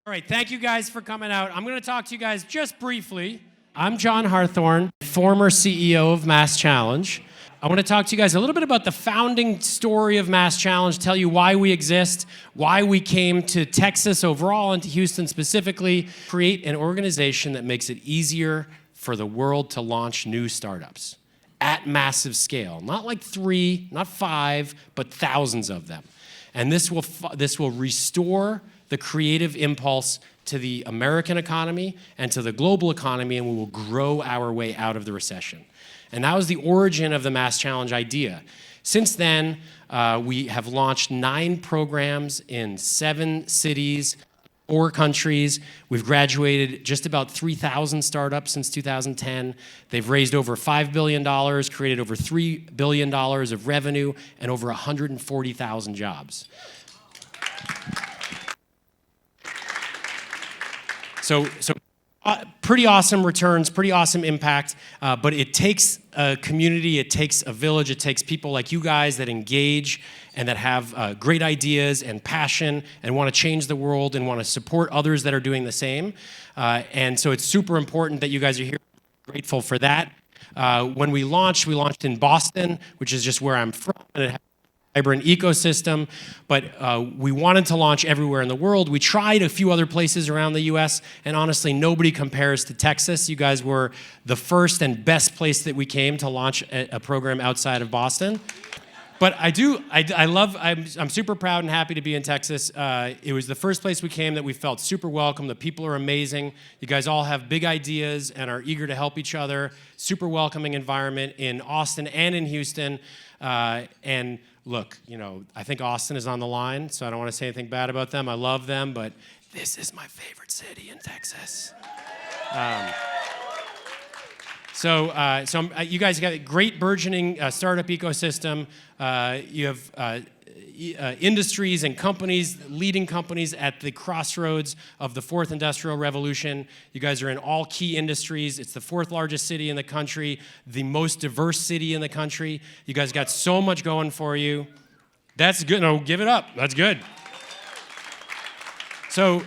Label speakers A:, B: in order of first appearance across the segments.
A: All right, thank you guys for coming out. I'm going to talk to you guys just briefly. I'm John Harthorne, former CEO of MassChallenge. I want to talk to you guys a little bit about the founding story of MassChallenge, tell you why we exist, why we came to Texas overall and to Houston specifically, create an organization that makes it easier for the world to launch new startups at massive scale. Not like 3, not 5, but thousands of them. And this will restore the creative impulse to the American economy and to the global economy, and we will grow our way out of the recession. And that was the origin of the MassChallenge idea. Since then, we have launched 9 programs in 7 cities, 4 countries. We've graduated just about 3,000 startups since 2010. They've raised over $5 billion, created over $3 billion of revenue, and over 140,000 jobs. So pretty awesome returns, pretty awesome impact, but it takes a community, it takes a village, it takes people like you guys that engage and that have great ideas and passion and want to change the world and want to support others that are doing the same. And so it's super important that you guys are here. Grateful for that. When we launched in Boston, which is just where I'm from, and it has a vibrant ecosystem, but we wanted to launch everywhere in the world. We tried a few other places around the US, and honestly, nobody compares to Texas. You guys were the first and best place that we came to launch a program outside of Boston. But I'm super proud and happy to be in Texas. It was the first place we came that we felt super welcome. The people are amazing. You guys all have big ideas and are eager to help each other. Super welcoming environment in Austin and in Houston. And look, I think Austin is on the line, so I don't want to say anything bad about them. I love them, but this is my favorite city in Texas. So you guys got a great burgeoning startup ecosystem. You have industries and companies, leading companies at the crossroads of the 4th Industrial Revolution. You guys are in all key industries. It's the 4th largest city in the country, the most diverse city in the country. You guys got so much going for you. That's good. No, give it up. That's good. So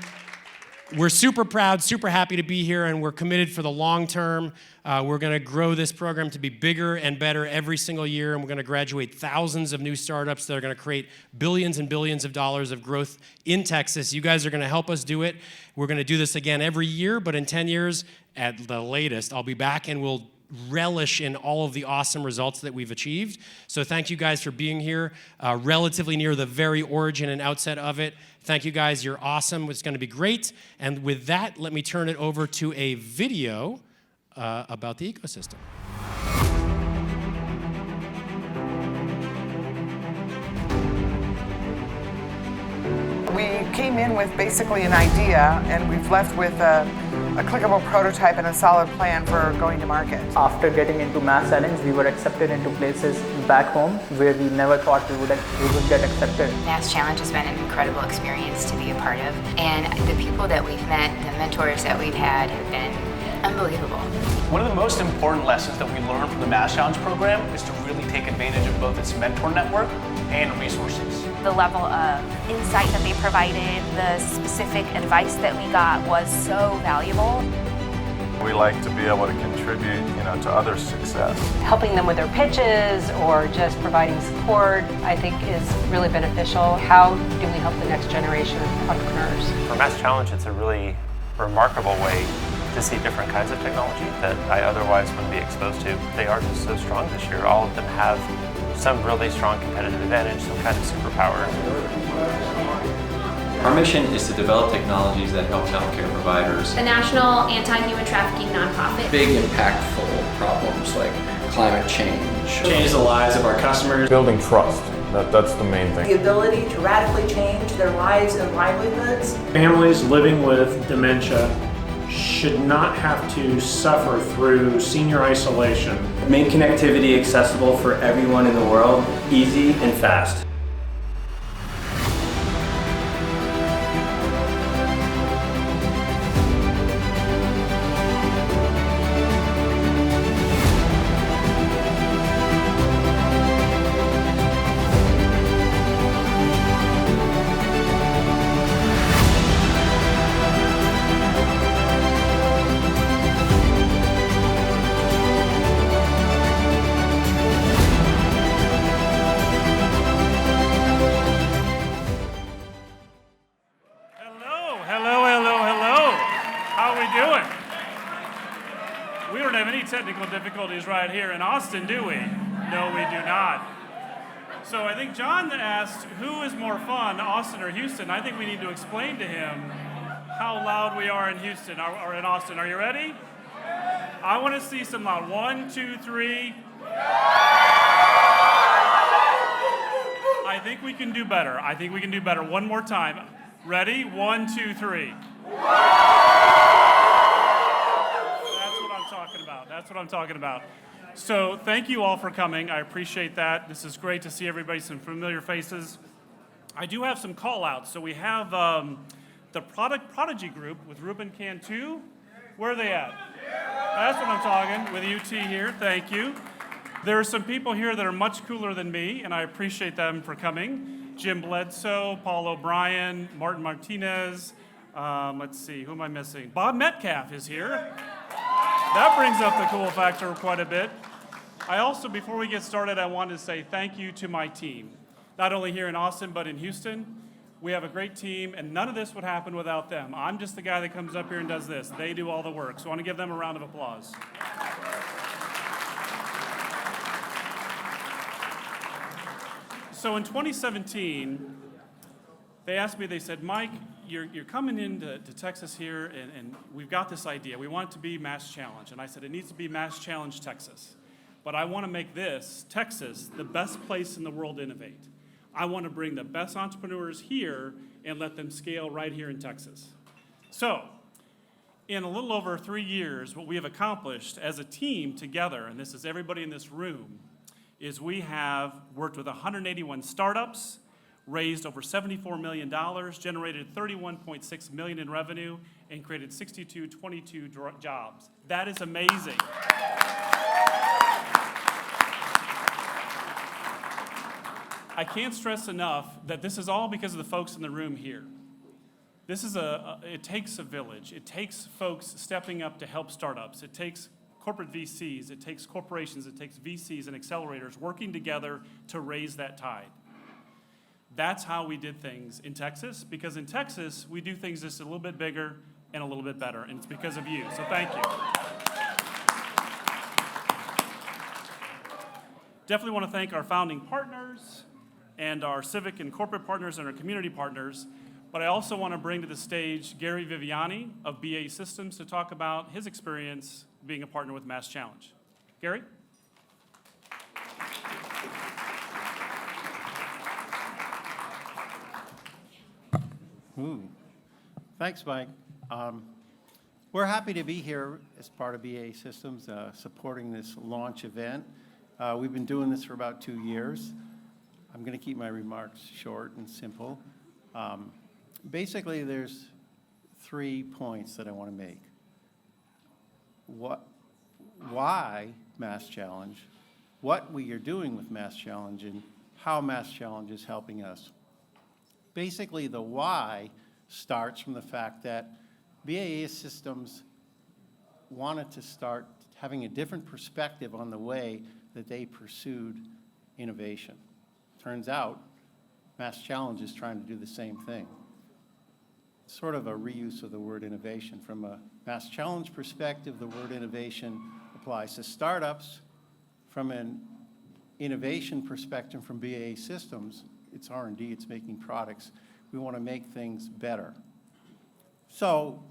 A: we're super proud, super happy to be here, and we're committed for the long term. We're going to grow this program to be bigger and better every single year, and we're going to graduate thousands of new startups that are going to create billions and billions of dollars of growth in Texas. You guys are going to help us do it. We're going to do this again every year, but in 10 years, at the latest, I'll be back and we'll relish in all of the awesome results that we've achieved. So thank you guys for being here, relatively near the very origin and outset of it. Thank you guys, you're awesome. It's going to be great. And with that, let me turn it over to a video about the ecosystem.
B: We came in with basically an idea, and we've left with a clickable prototype and a solid plan for going to market.
C: After getting into MassChallenge, we were accepted into places back home where we never thought we would get accepted.
D: MassChallenge has been an incredible experience to be a part of, and the people that we've met, the mentors that we've had have been unbelievable.
E: One of the most important lessons that we learned from the MassChallenge program is to really take advantage of both its mentor network and resources.
F: The level of insight that they provided, the specific advice that we got was so valuable.
G: We like to be able to contribute, to others' success.
H: Helping them with their pitches or just providing support, I think is really beneficial. How do we help the next generation of entrepreneurs?
I: For MassChallenge, it's a really remarkable way to see different kinds of technology that I otherwise wouldn't be exposed to. They are just so strong this year. All of them have some really strong competitive advantage, some kind of superpower.
J: Our mission is to develop technologies that help healthcare providers.
K: The national anti-human trafficking nonprofit.
L: Big impactful problems like climate change.
M: Change the lives of our customers.
G: Building trust, that's the main thing.
N: The ability to radically change their lives and livelihoods.
O: Families living with dementia should not have to suffer through senior isolation.
M: Make connectivity accessible for everyone in the world, easy and fast.
P: doing? We don't have any technical difficulties right here in Austin, do we? No, we do not. So I think John asked, who is more fun, Austin or Houston? I think we need to explain to him how loud we are in Houston or in Austin. Are you ready? I want to see some loud. 1, 2, 3. I think we can do better. I think we can do better. One more time. Ready? 1, 2, 3. That's what I'm talking about. So thank you all for coming. I appreciate that. This is great to see everybody, some familiar faces. I do have some call outs. So we have the Product Prodigy group with Ruben Cantu. Where are they at? That's what I'm talking, with UT here. Thank you. There are some people here that are much cooler than me, and I appreciate them for coming. Jim Bledsoe, Paul O'Brien, Martin Martinez. Let's see, who am I missing? Bob Metcalf is here. That brings up the cool factor quite a bit. I also, before we get started, I wanted to say thank you to my team. Not only here in Austin, but in Houston. We have a great team, and none of this would happen without them. I'm just the guy that comes up here and does this. They do all the work. So I want to give them a round of applause. So in 2017, they asked me, they said, Mike, you're coming into Texas here, and we've got this idea. We want it to be MassChallenge. And I said, it needs to be MassChallenge Texas. But I want to make this, Texas, the best place in the world to innovate. I want to bring the best entrepreneurs here and let them scale right here in Texas. So, in a little over 3 years, what we have accomplished as a team together, and this is everybody in this room, is we have worked with 181 startups, raised over $74 million, generated $31.6 million in revenue, and created 22 jobs. That is amazing. I can't stress enough that this is all because of the folks in the room here. This is it takes a village. It takes folks stepping up to help startups. It takes corporate VCs. It takes corporations. It takes VCs and accelerators working together to raise that tide. That's how we did things in Texas, because in Texas, we do things just a little bit bigger and a little bit better, and it's because of you, so thank you. Definitely want to thank our founding partners and our civic and corporate partners and our community partners, but I also want to bring to the stage Gary Viviani of BAE Systems to talk about his experience being a partner with MassChallenge. Gary?
Q: Ooh. Thanks, Mike. We're happy to be here as part of BAE Systems, supporting this launch event. We've been doing this for about 2 years. I'm going to keep my remarks short and simple. Basically, there's 3 points that I want to make. Why MassChallenge, what we are doing with MassChallenge, and how MassChallenge is helping us. Basically, the why starts from the fact that BAE Systems wanted to start having a different perspective on the way that they pursued innovation. Turns out, MassChallenge is trying to do the same thing. Sort of a reuse of the word innovation. From a MassChallenge perspective, the word innovation applies to startups. From an innovation perspective from BAE Systems, it's R&D, it's making products. We want to make things better. So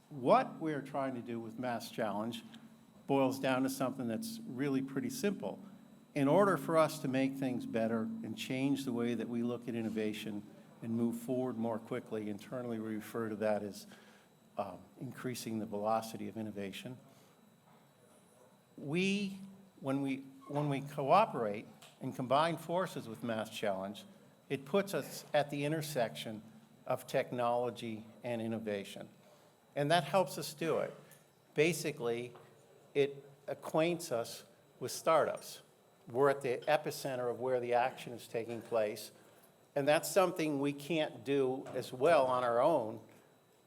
Q: what we're trying to do with MassChallenge boils down to something that's really pretty simple. In order for us to make things better and change the way that we look at innovation and move forward more quickly, internally we refer to that as increasing the velocity of innovation. When we cooperate and combine forces with MassChallenge, it puts us at the intersection of technology and innovation. And that helps us do it. Basically, it acquaints us with startups. We're at the epicenter of where the action is taking place. And that's something we can't do as well on our own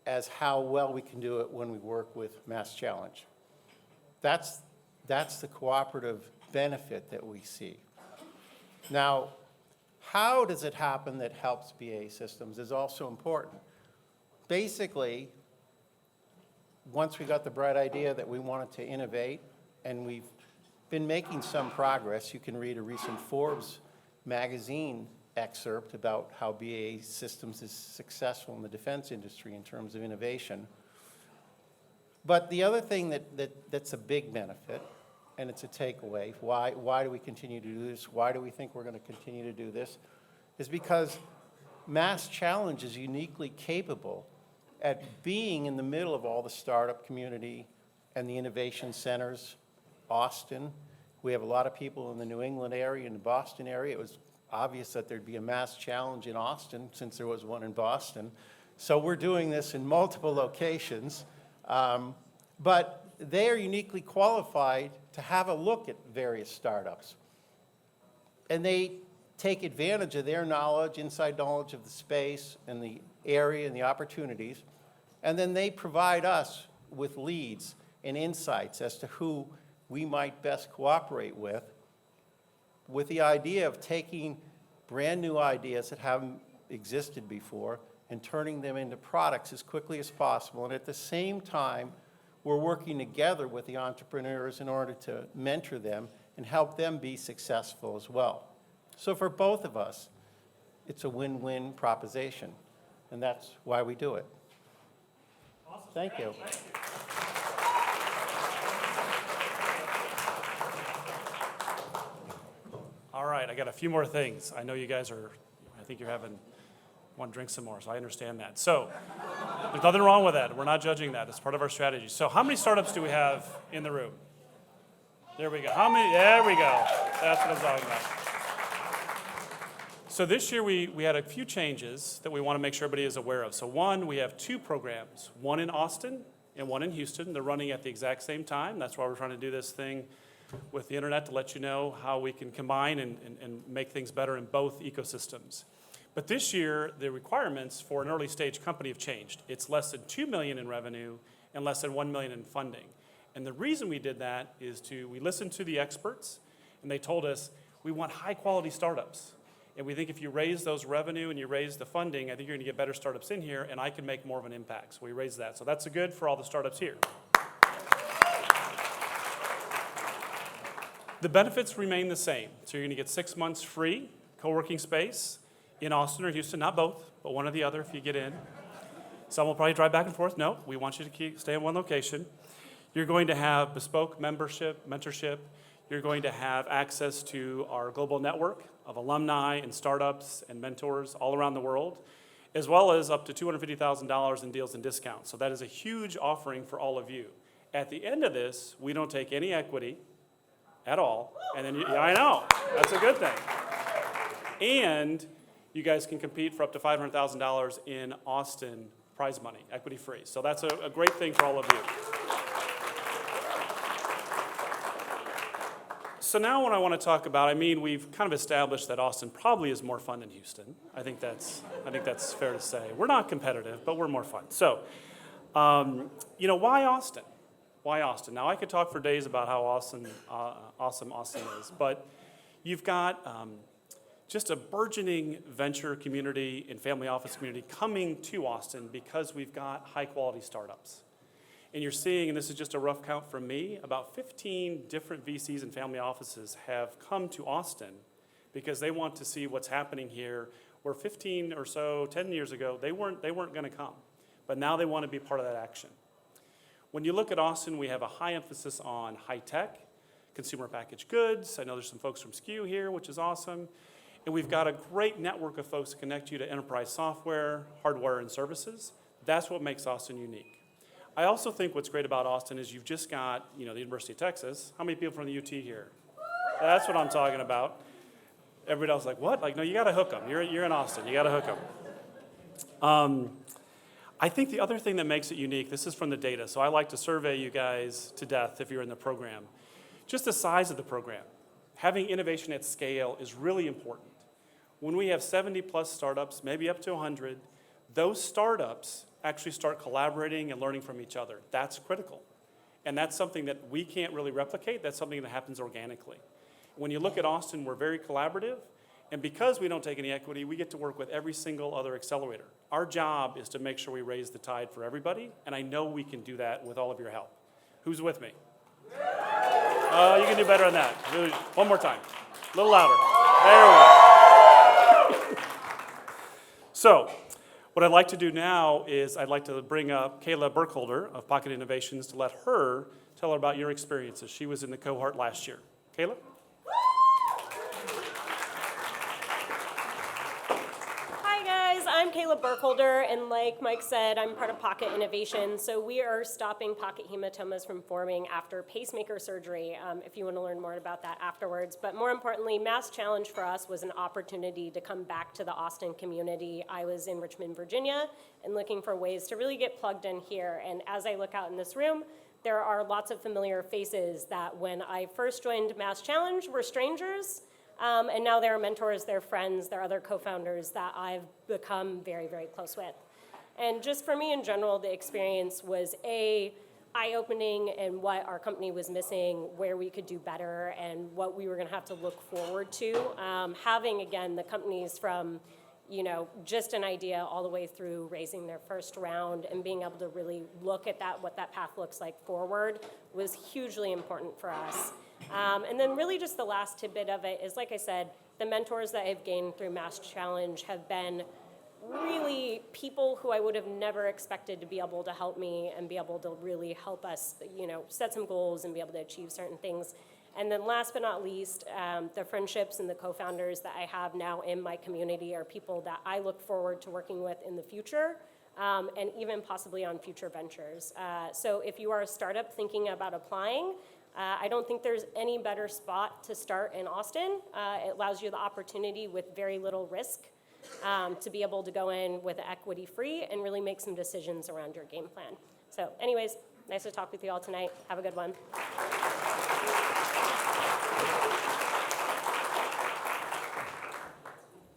Q: as how well we can do it when we work with MassChallenge. That's the cooperative benefit that we see. Now, how does it happen that helps BAE Systems is also important. Basically, once we got the bright idea that we wanted to innovate, and we've been making some progress. You can read a recent Forbes magazine excerpt about how BAE Systems is successful in the defense industry in terms of innovation. But the other thing that's a big benefit, and it's a takeaway, why do we continue to do this? Why do we think we're going to continue to do this? Is because MassChallenge is uniquely capable at being in the middle of all the startup community and the innovation centers. Austin, we have a lot of people in the New England area and the Boston area. It was obvious that there'd be a MassChallenge in Austin since there was one in Boston. So we're doing this in multiple locations. But they are uniquely qualified to have a look at various startups. And they take advantage of their knowledge, inside knowledge of the space and the area and the opportunities. And then they provide us with leads and insights as to who we might best cooperate with the idea of taking brand new ideas that haven't existed before and turning them into products as quickly as possible. And at the same time, we're working together with the entrepreneurs in order to mentor them and help them be successful as well. So for both of us, it's a win-win proposition, and that's why we do it.
P: Awesome.
Q: Thank you.
P: All right, I got a few more things. I know you guys are, I think you're want to drink some more, so I understand that. So there's nothing wrong with that. We're not judging that. It's part of our strategy. So how many startups do we have in the room? There we go. How many? There we go. That's what I'm talking about. So this year we had a few changes that we want to make sure everybody is aware of. So one, we have 2 programs, one in Austin and one in Houston. They're running at the exact same time. That's why we're trying to do this thing with the internet to let you know how we can combine and make things better in both ecosystems. But this year, the requirements for an early stage company have changed. It's less than $2 million in revenue and less than $1 million in funding. And the reason we did that is we listened to the experts, and they told us we want high quality startups. And we think if you raise those revenue and you raise the funding, I think you're going to get better startups in here, and I can make more of an impact. So we raised that. So that's good for all the startups here. The benefits remain the same. So you're going to get 6 months free co-working space in Austin or Houston, not both, but one or the other if you get in. Some will probably drive back and forth. No, we want you to stay in one location. You're going to have bespoke mentorship. You're going to have access to our global network of alumni and startups and mentors all around the world, as well as up to $250,000 in deals and discounts. So that is a huge offering for all of you. At the end of this, we don't take any equity at all. And then, I know, that's a good thing. And you guys can compete for up to $500,000 in Austin prize money, equity free. So that's a great thing for all of you. So now what I want to talk about, we've kind of established that Austin probably is more fun than Houston. I think that's fair to say. We're not competitive, but we're more fun. So, why Austin? Why Austin? Now, I could talk for days about how awesome Austin is, but you've got just a burgeoning venture community and family office community coming to Austin because we've got high-quality startups. And you're seeing, and this is just a rough count from me, about 15 different VCs and family offices have come to Austin because they want to see what's happening here, where 15 or so, 10 years ago, they weren't going to come. But now they want to be part of that action. When you look at Austin, we have a high emphasis on high tech, consumer packaged goods. I know there's some folks from SKU here, which is awesome. And we've got a great network of folks to connect you to enterprise software, hardware, and services. That's what makes Austin unique. I also think what's great about Austin is you've just got, the University of Texas. How many people from the UT here? That's what I'm talking about. Everybody else is like, what? No, you got to hook them. You're in Austin. You got to hook them. I think the other thing that makes it unique, this is from the data, so I like to survey you guys to death if you're in the program. Just the size of the program. Having innovation at scale is really important. When we have 70 plus startups, maybe up to 100, those startups actually start collaborating and learning from each other. That's critical. And that's something that we can't really replicate. That's something that happens organically. When you look at Austin, we're very collaborative. And because we don't take any equity, we get to work with every single other accelerator. Our job is to make sure we raise the tide for everybody, and I know we can do that with all of your help. Who's with me? You can do better than that. Really, one more time. A little louder. There we go. So, what I'd like to do now is I'd like to bring up Kayla Burkholder of Pocket Innovations to let her tell her about your experiences. She was in the cohort last year. Kayla?
R: Hi guys, I'm Kayla Burkholder, and like Mike said, I'm part of Pocket Innovations. So we are stopping pocket hematomas from forming after pacemaker surgery, if you want to learn more about that afterwards. But more importantly, MassChallenge for us was an opportunity to come back to the Austin community. I was in Richmond, Virginia, and looking for ways to really get plugged in here. And as I look out in this room, there are lots of familiar faces that when I first joined MassChallenge were strangers, and now they're mentors, they're friends, they're other co-founders that I've become very, very close with. And just for me in general, the experience was eye-opening and what our company was missing, where we could do better, and what we were gonna have to look forward to. Having, again, the companies from just an idea all the way through raising their first round and being able to really look at what that path looks like forward was hugely important for us. And then really just the last tidbit of it is, like I said, the mentors that I've gained through MassChallenge have been really people who I would have never expected to be able to help me and be able to really help us, set some goals and be able to achieve certain things. And then last but not least, the friendships and the co-founders that I have now in my community are people that I look forward to working with in the future, and even possibly on future ventures. So if you are a startup thinking about applying, I don't think there's any better spot to start in Austin. It allows you the opportunity with very little risk to be able to go in with equity free and really make some decisions around your game plan. So anyways, nice to talk with you all tonight. Have a good one.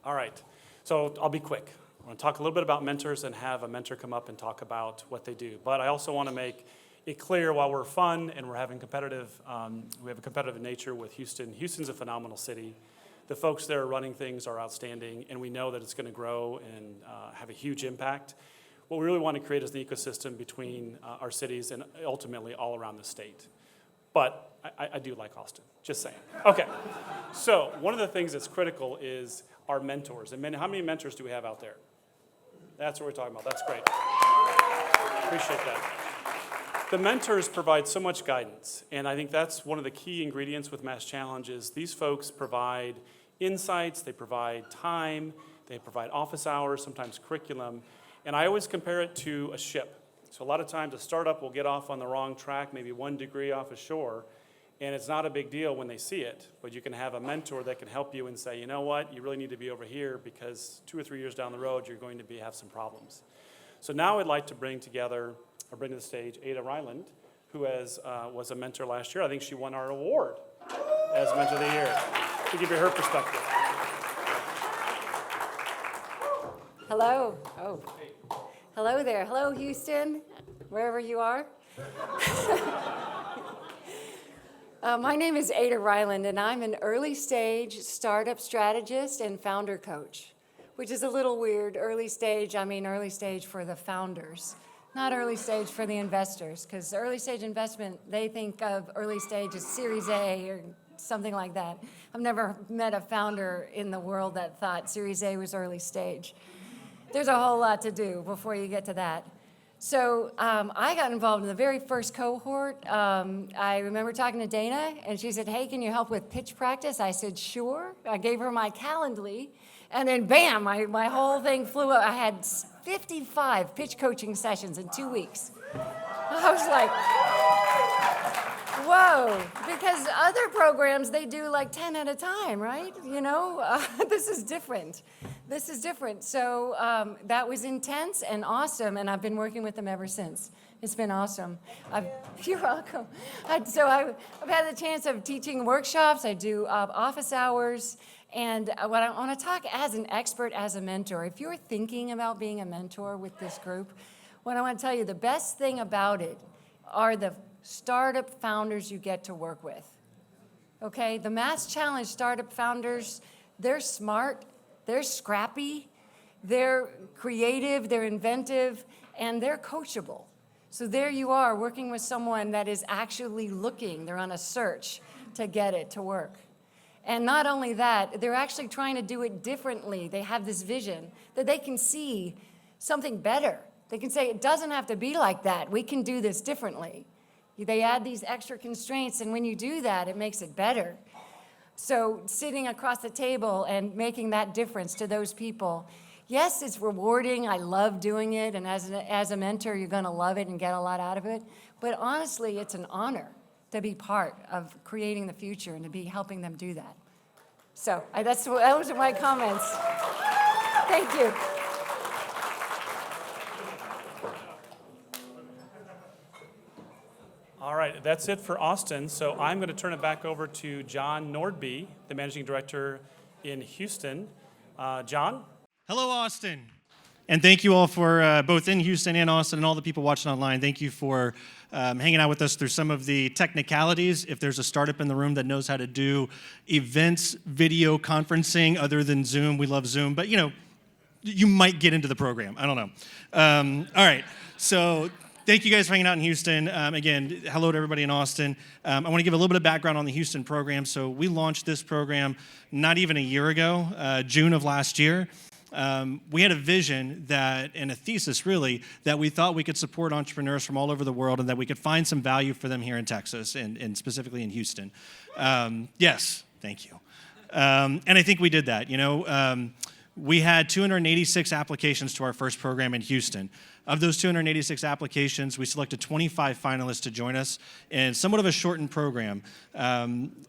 P: All right, so I'll be quick. I'm going to talk a little bit about mentors and have a mentor come up and talk about what they do. But I also want to make it clear while we're fun and we're having we have a competitive nature with Houston. Houston's a phenomenal city. The folks there running things are outstanding, and we know that it's going to grow and have a huge impact. What we really want to create is an ecosystem between our cities and ultimately all around the state. But I do like Austin, just saying. Okay, so one of the things that's critical is our mentors. And how many mentors do we have out there? That's what we're talking about. That's great. Appreciate that. The mentors provide so much guidance, and I think that's one of the key ingredients with MassChallenge is these folks provide insights, they provide time, they provide office hours, sometimes curriculum, and I always compare it to a ship. So a lot of times a startup will get off on the wrong track, maybe 1 degree off a shore, and it's not a big deal when they see it, but you can have a mentor that can help you and say, you know what, you really need to be over here because 2 or 3 years down the road, you're going to have some problems. So now I'd like to bring to the stage Ada Ryland, who was a mentor last year. I think she won our award as Mentor of the Year, to give you her perspective.
S: Hello. Hello there. Hello, Houston, wherever you are. My name is Ada Ryland, and I'm an early stage startup strategist and founder coach, which is a little weird. Early stage for the founders, not early stage for the investors, because early stage investment, they think of early stage as Series A or something like that. I've never met a founder in the world that thought Series A was early stage. There's a whole lot to do before you get to that. So I got involved in the very first cohort. I remember talking to Dana, and she said, hey, can you help with pitch practice? I said, sure. I gave her my Calendly, and then bam, my whole thing flew up. I had 55 pitch coaching sessions in 2 weeks. I was like, whoa, because other programs, they do like 10 at a time, right? This is different. So that was intense and awesome, and I've been working with them ever since. It's been awesome. You're welcome. So I've had the chance of teaching workshops. I do office hours. And what I want to talk as an expert, as a mentor, if you're thinking about being a mentor with this group, what I want to tell you, the best thing about it are the startup founders you get to work with. Okay? The MassChallenge startup founders, they're smart, they're scrappy, They're creative, they're inventive, and they're coachable. So there you are working with someone that is actually looking, they're on a search to get it to work. And not only that, they're actually trying to do it differently. They have this vision that they can see something better. They can say, it doesn't have to be like that. We can do this differently. They add these extra constraints, and when you do that, it makes it better. So sitting across the table and making that difference to those people, yes, it's rewarding. I love doing it, and as a mentor, you're going to love it and get a lot out of it. But honestly, it's an honor to be part of creating the future and to be helping them do that. So those are my comments. Thank you.
P: All right, that's it for Austin. So I'm going to turn it back over to John Nordby, the Managing Director in Houston. John?
T: Hello, Austin. And thank you all for both in Houston and Austin and all the people watching online. Thank you for hanging out with us through some of the technicalities. If there's a startup in the room that knows how to do events, video conferencing other than Zoom, we love Zoom. But, you might get into the program. I don't know. All right. So thank you guys for hanging out in Houston. Again, hello to everybody in Austin. I want to give a little bit of background on the Houston program. So we launched this program not even a year ago, June of last year. We had a vision and a thesis really that we thought we could support entrepreneurs from all over the world and that we could find some value for them here in Texas and specifically in Houston. Yes, thank you. And I think we did that. We had 286 applications to our first program in Houston. Of those 286 applications, we selected 25 finalists to join us in somewhat of a shortened program.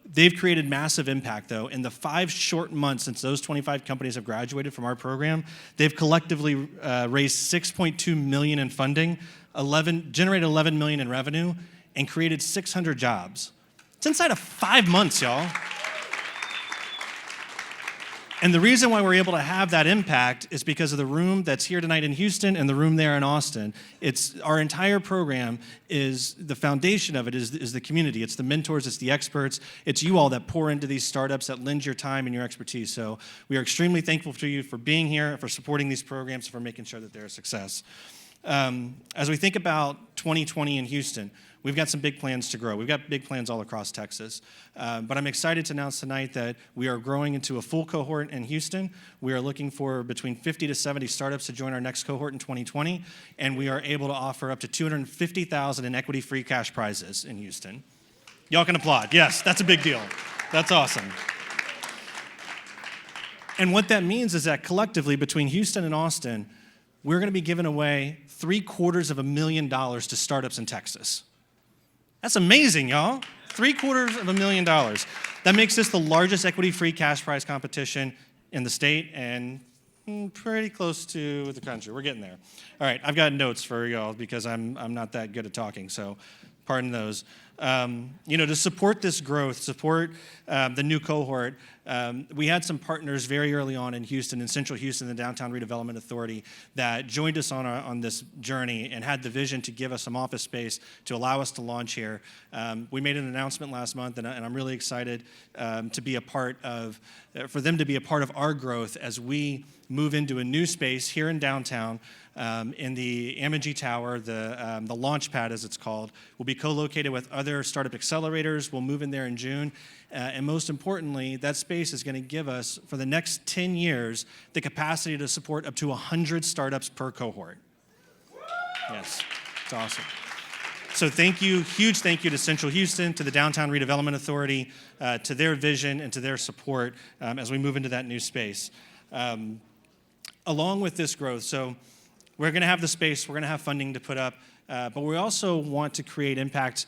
T: They've created massive impact, though. In the 5 short months since those 25 companies have graduated from our program, they've collectively raised $6.2 million in funding, generated $11 million in revenue, and created 600 jobs. It's inside of 5 months, y'all. And the reason why we're able to have that impact is because of the room that's here tonight in Houston and the room there in Austin. It's our entire program is the foundation of it is the community. It's the mentors, it's the experts, it's you all that pour into these startups, that lend your time and your expertise. So we are extremely thankful to you for being here, for supporting these programs, for making sure that they're a success. As we think about 2020 in Houston, we've got some big plans to grow. We've got big plans all across Texas. But I'm excited to announce tonight that we are growing into a full cohort in Houston. We are looking for between 50 to 70 startups to join our next cohort in 2020. And we are able to offer up to $250,000 in equity-free cash prizes in Houston. Y'all can applaud. Yes, that's a big deal. That's awesome. And what that means is that collectively between Houston and Austin, we're going to be giving away $750,000 to startups in Texas. That's amazing, y'all. $750,000. That makes this the largest equity-free cash prize competition in the state and pretty close to the country. We're getting there. All right, I've got notes for y'all because I'm not that good at talking, so pardon those. To support this growth, support the new cohort, we had some partners very early on in Houston, in Central Houston, the Downtown Redevelopment Authority, that joined us on this journey and had the vision to give us some office space to allow us to launch here. We made an announcement last month, and I'm really excited to be a part of, for them to be a part of our growth as we move into a new space here in downtown. In the Amagi Tower, the launch pad, as it's called, will be co-located with other startup accelerators. We'll move in there in June. And most importantly, that space is going to give us, for the next 10 years, the capacity to support up to 100 startups per cohort. Yes, it's awesome. So thank you, huge thank you to Central Houston, to the Downtown Redevelopment Authority, to their vision and to their support as we move into that new space. Along with this growth, so we're going to have the space, we're going to have funding to put up, but we also want to create impact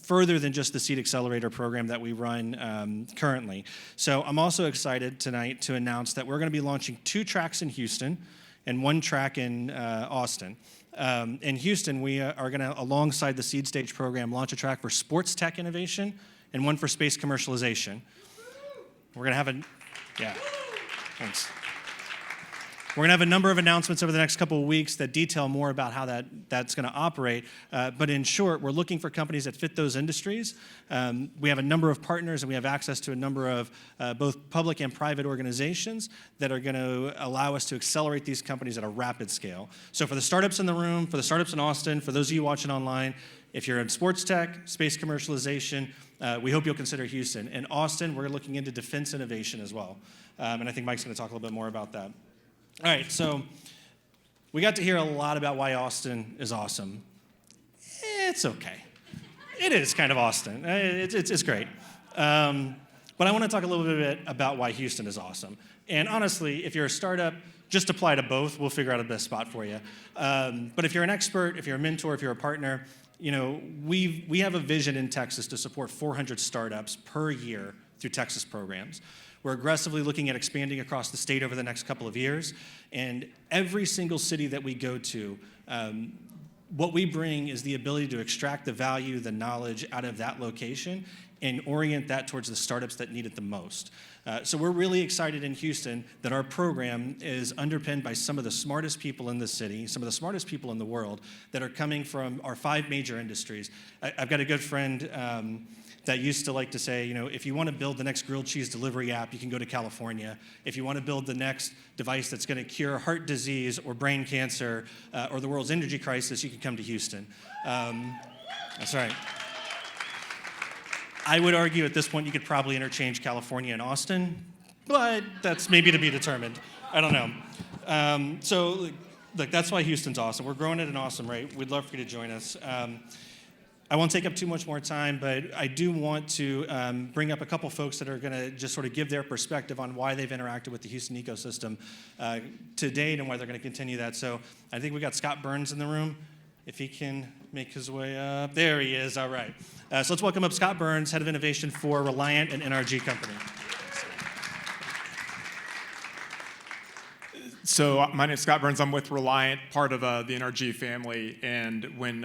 T: further than just the Seed Accelerator program that we run currently. So I'm also excited tonight to announce that we're going to be launching 2 tracks in Houston and 1 track in Austin. In Houston, we are going to, alongside the Seed Stage program, launch a track for sports tech innovation and 1 for space commercialization. We're going to have yeah, thanks. We're going to have a number of announcements over the next couple of weeks that detail more about how that's going to operate. But in short, we're looking for companies that fit those industries. We have a number of partners, and we have access to a number of both public and private organizations that are going to allow us to accelerate these companies at a rapid scale. So for the startups in the room, for the startups in Austin, for those of you watching online, if you're in sports tech, space commercialization, we hope you'll consider Houston. In Austin, we're looking into defense innovation as well. And I think Mike's going to talk a little bit more about that. All right, so we got to hear a lot about why Austin is awesome. It's okay. It is kind of Austin. It's great. But I want to talk a little bit about why Houston is awesome. And honestly, if you're a startup, just apply to both. We'll figure out a best spot for you. But if you're an expert, if you're a mentor, if you're a partner, you know, we have a vision in Texas to support 400 startups per year through Texas programs. We're aggressively looking at expanding across the state over the next couple of years. And every single city that we go to, what we bring is the ability to extract the value, the knowledge out of that location and orient that towards the startups that need it the most. So we're really excited in Houston that our program is underpinned by some of the smartest people in the city, some of the smartest people in the world that are coming from our 5 major industries. I've got a good friend that used to like to say, you know, if you want to build the next grilled cheese delivery app, you can go to California. If you want to build the next device that's going to cure heart disease or brain cancer or the world's energy crisis, you can come to Houston. That's right. I would argue at this point you could probably interchange California and Austin, but that's maybe to be determined. I don't know. So look, that's why Houston's awesome. We're growing at an awesome rate. We'd love for you to join us. I won't take up too much more time, but I do want to bring up a couple folks that are going to just sort of give their perspective on why they've interacted with the Houston ecosystem to date and why they're going to continue that. So I think we got Scott Burns in the room. If he can make his way up. There he is. All right. So let's welcome up Scott Burns, Head of Innovation for Reliant and NRG Company.
U: So my name is Scott Burns. I'm with Reliant, part of the NRG family. And when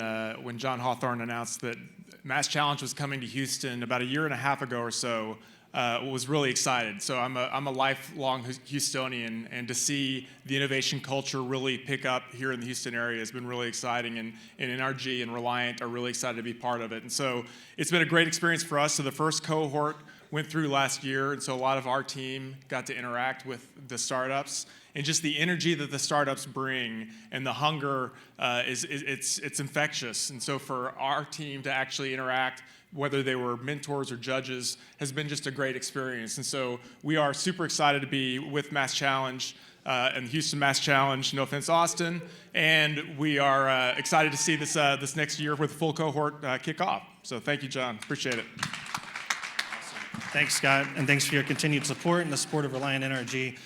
U: John Hawthorne announced that MassChallenge was coming to Houston about a year and a half ago or so, was really excited. So I'm a lifelong Houstonian, and to see the innovation culture really pick up here in the Houston area has been really exciting. And NRG and Reliant are really excited to be part of it. And so it's been a great experience for us. So the first cohort went through last year, and so a lot of our team got to interact with the startups. And just the energy that the startups bring and the hunger it's infectious. And so for our team to actually interact, whether they were mentors or judges, has been just a great experience. And so we are super excited to be with MassChallenge and Houston MassChallenge, no offense, Austin. And we are excited to see this next year with the full cohort kick off. So thank you, John. Appreciate it.
T: Thanks, Scott, and thanks for your continued support and the support of Reliant Energy.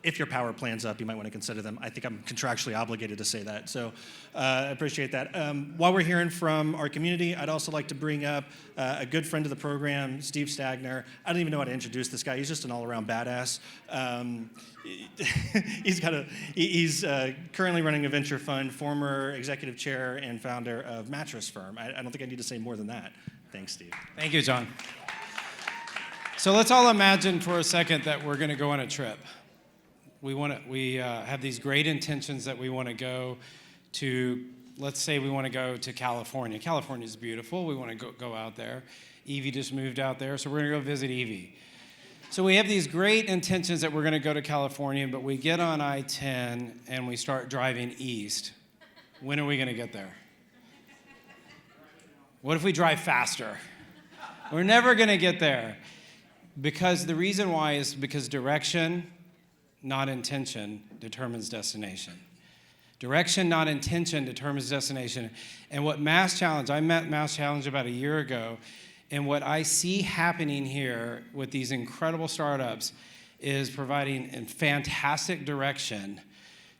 T: If your power plan's up, you might want to consider them. I think I'm contractually obligated to say that, so I appreciate that. While we're hearing from our community, I'd also like to bring up a good friend of the program, Steve Stagner. I don't even know how to introduce this guy. He's just an all-around badass. He's currently running a venture fund, former executive chair and founder of Mattress Firm. I don't think I need to say more than that. Thanks, Steve.
V: Thank you, John. So let's all imagine for a second that we're going to go on a trip. We have these great intentions that we want to go to. Let's say we want to go to California. California is beautiful. We want to go out there. Evie just moved out there, so we're going to go visit Evie. So we have these great intentions that we're going to go to California, but we get on I-10 and we start driving east. When are we going to get there? What if we drive faster? We're never going to get there. Because the reason why is because direction, not intention, determines destination. Direction, not intention, determines destination. And what MassChallenge, I met MassChallenge about a year ago, and what I see happening here with these incredible startups is providing a fantastic direction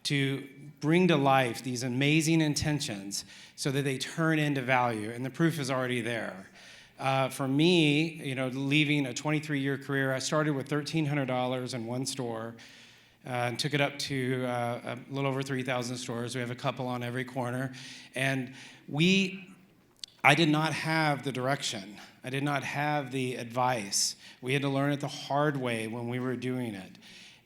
V: to bring to life these amazing intentions so that they turn into value, and the proof is already there. For me, leaving a 23-year career, I started with $1,300 in one store and took it up to a little over 3,000 stores. We have a couple on every corner. And I did not have the direction. I did not have the advice. We had to learn it the hard way when we were doing it.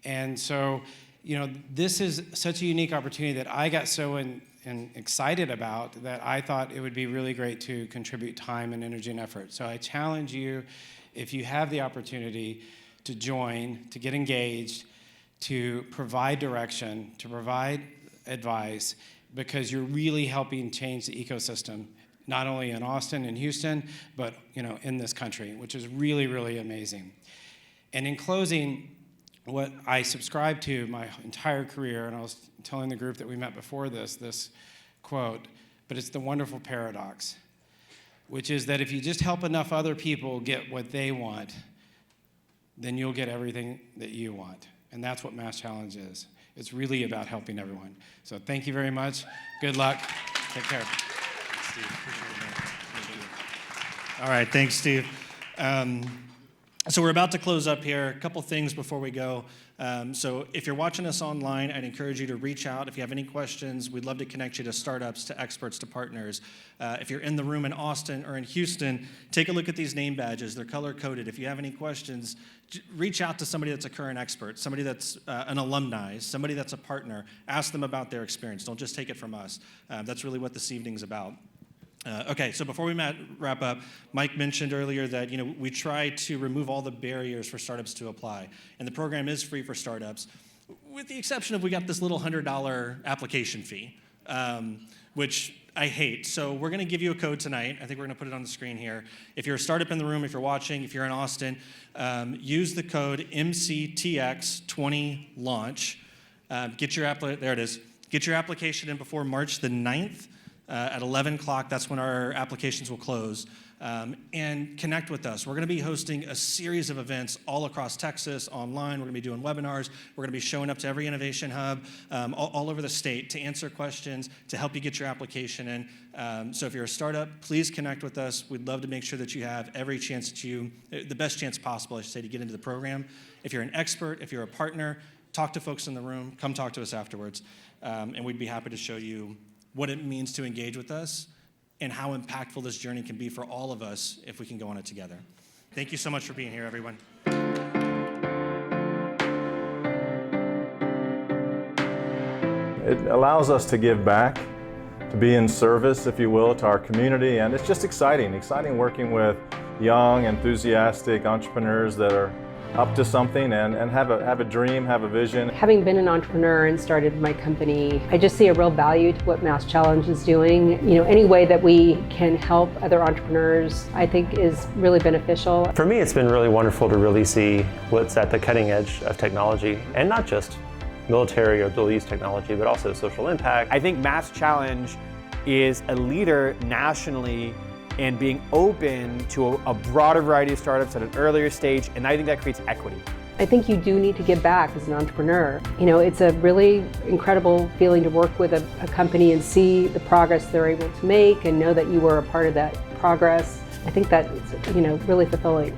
V: And so this is such a unique opportunity that I got so excited about that I thought it would be really great to contribute time and energy and effort. So I challenge you, if you have the opportunity, to join, to get engaged, to provide direction, to provide advice, because you're really helping change the ecosystem, not only in Austin and Houston, but in this country, which is really, really amazing. And in closing, what I subscribe to my entire career, and I was telling the group that we met before this quote, but it's the wonderful paradox, which is that if you just help enough other people get what they want, then you'll get everything that you want. And that's what MassChallenge is. It's really about helping everyone. So thank you very much. Good luck. Take care. Thanks, Steve.
T: All right, thanks, Steve. So we're about to close up here. A couple things before we go. So if you're watching us online, I'd encourage you to reach out. If you have any questions, we'd love to connect you to startups, to experts, to partners. If you're in the room in Austin or in Houston, take a look at these name badges. They're color-coded. If you have any questions, reach out to somebody that's a current expert, somebody that's an alumni, somebody that's a partner. Ask them about their experience. Don't just take it from us. That's really what this evening's about. Okay, so before we wrap up, Mike mentioned earlier that we try to remove all the barriers for startups to apply, and the program is free for startups, with the exception of we got this little $100 application fee, which I hate. So we're going to give you a code tonight. I think we're going to put it on the screen here. If you're a startup in the room, if you're watching, if you're in Austin, use the code MCTX20Launch. There it is. Get your application in before March the 9th. At 11 o'clock, that's when our applications will close. And connect with us. We're going to be hosting a series of events all across Texas, online. We're going to be doing webinars. We're going to be showing up to every innovation hub all over the state to answer questions, to help you get your application in. So if you're a startup, please connect with us. We'd love to make sure that you have every chance the best chance possible, I should say, to get into the program. If you're an expert, if you're a partner, talk to folks in the room. Come talk to us afterwards. And we'd be happy to show you what it means to engage with us and how impactful this journey can be for all of us if we can go on it together. Thank you so much for being here, everyone.
G: It allows us to give back, to be in service, if you will, to our community, and it's just exciting working with young, enthusiastic entrepreneurs that are up to something and have a dream, have a vision.
H: Having been an entrepreneur and started my company, I just see a real value to what MassChallenge is doing. Any way that we can help other entrepreneurs, I think is really beneficial.
I: For me, it's been really wonderful to really see what's at the cutting edge of technology, and not just military or dual use technology, but also social impact.
A: I think MassChallenge is a leader nationally and being open to a broader variety of startups at an earlier stage, and I think that creates equity.
H: I think you do need to give back as an entrepreneur. It's a really incredible feeling to work with a company and see the progress they're able to make and know that you were a part of that progress. I think that it's really fulfilling.